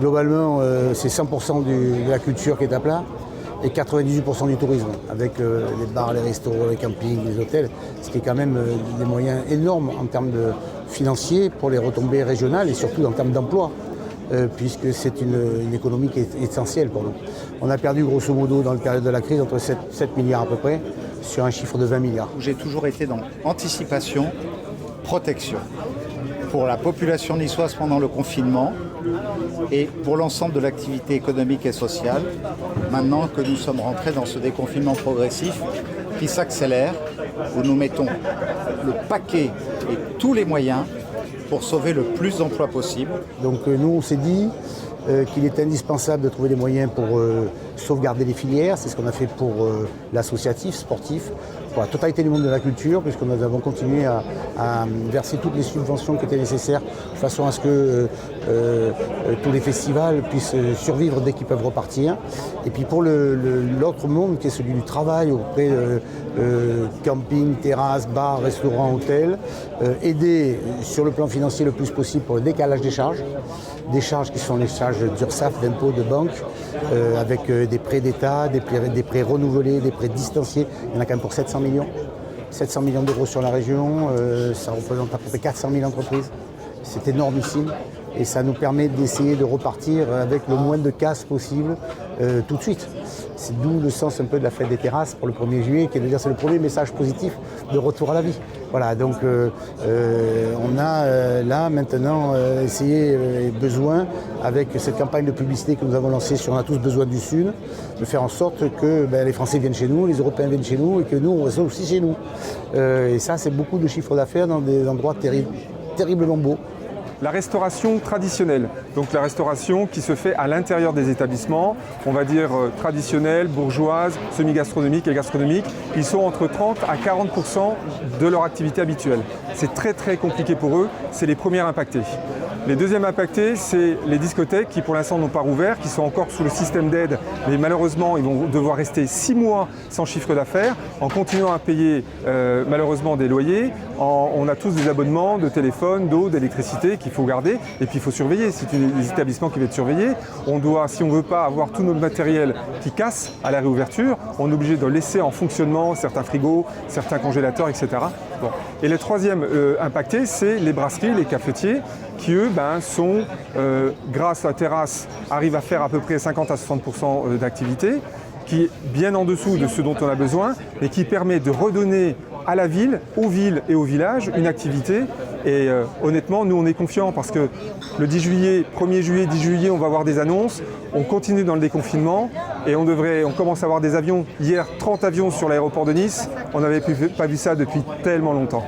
Globalement, c'est 100% de la culture qui est à plat et 98% du tourisme, avec les bars, les restaurants, les campings, les hôtels, ce qui est quand même des moyens énormes en termes de financiers pour les retombées régionales et surtout en termes d'emploi, puisque c'est une économie qui est essentielle pour nous. On a perdu grosso modo dans le période de la crise entre 7 milliards à peu près, sur un chiffre de 20 milliards. J'ai toujours été dans anticipation, protection. Pour la population niçoise pendant le confinement et pour l'ensemble de l'activité économique et sociale, maintenant que nous sommes rentrés dans ce déconfinement progressif qui s'accélère, où nous mettons le paquet et tous les moyens pour sauver le plus d'emplois possible. Donc nous, on s'est dit qu'il est indispensable de trouver des moyens pour sauvegarder les filières. C'est ce qu'on a fait pour l'associatif, sportif, pour la totalité du monde de la culture, puisque nous avons continué à verser toutes les subventions qui étaient nécessaires de façon à ce que tous les festivals puissent survivre dès qu'ils peuvent repartir. Et puis pour l'autre monde, qui est celui du travail, auprès camping, terrasse, bar, restaurant, hôtel, aider sur le plan financier le plus possible pour le décalage des charges qui sont les charges d'URSSAF, d'impôts, de banque, avec des prêts d'État, des prêts renouvelés, des prêts distanciés. Il y en a quand même pour 700 millions. 700 millions d'euros sur la région, ça représente à peu près 400 000 entreprises. C'est énormissime et ça nous permet d'essayer de repartir avec le moins de casse possible tout de suite. C'est d'où le sens un peu de la fête des terrasses pour le 1er juillet, qui est de dire c'est le premier message positif de retour à la vie. Voilà, donc on a là maintenant essayé et besoin, avec cette campagne de publicité que nous avons lancée sur On a tous besoin du Sud, de faire en sorte que les Français viennent chez nous, les Européens viennent chez nous et que nous, on reste aussi chez nous. Et ça, c'est beaucoup de chiffres d'affaires dans des endroits terriblement beaux. La restauration traditionnelle, donc la restauration qui se fait à l'intérieur des établissements, on va dire traditionnelle, bourgeoise, semi-gastronomique et gastronomique, ils sont entre 30 à 40% de leur activité habituelle. C'est très très compliqué pour eux, c'est les premiers impactés. Les deuxièmes impactés, c'est les discothèques qui pour l'instant n'ont pas rouvert, qui sont encore sous le système d'aide, mais malheureusement ils vont devoir rester 6 mois sans chiffre d'affaires, en continuant à payer malheureusement des loyers. On a tous des abonnements de téléphone, d'eau, d'électricité qu'il faut garder et puis il faut surveiller. C'est des établissements qui vont être surveillés. On doit, si on ne veut pas avoir tout notre matériel qui casse à la réouverture, on est obligé de laisser en fonctionnement certains frigos, certains congélateurs, etc. Bon. Et le troisième impacté, c'est les brasseries, les cafetiers, qui eux sont, grâce à la terrasse, arrivent à faire à peu près 50 à 60% d'activité, qui est bien en dessous de ce dont on a besoin, mais qui permet de redonner à la ville, aux villes et aux villages une activité. Et honnêtement, nous on est confiants parce que le 10 juillet, 1er juillet, 10 juillet, on va avoir des annonces, on continue dans le déconfinement et on commence à avoir des avions. Hier, 30 avions sur l'aéroport de Nice, on n'avait pas vu ça depuis tellement longtemps.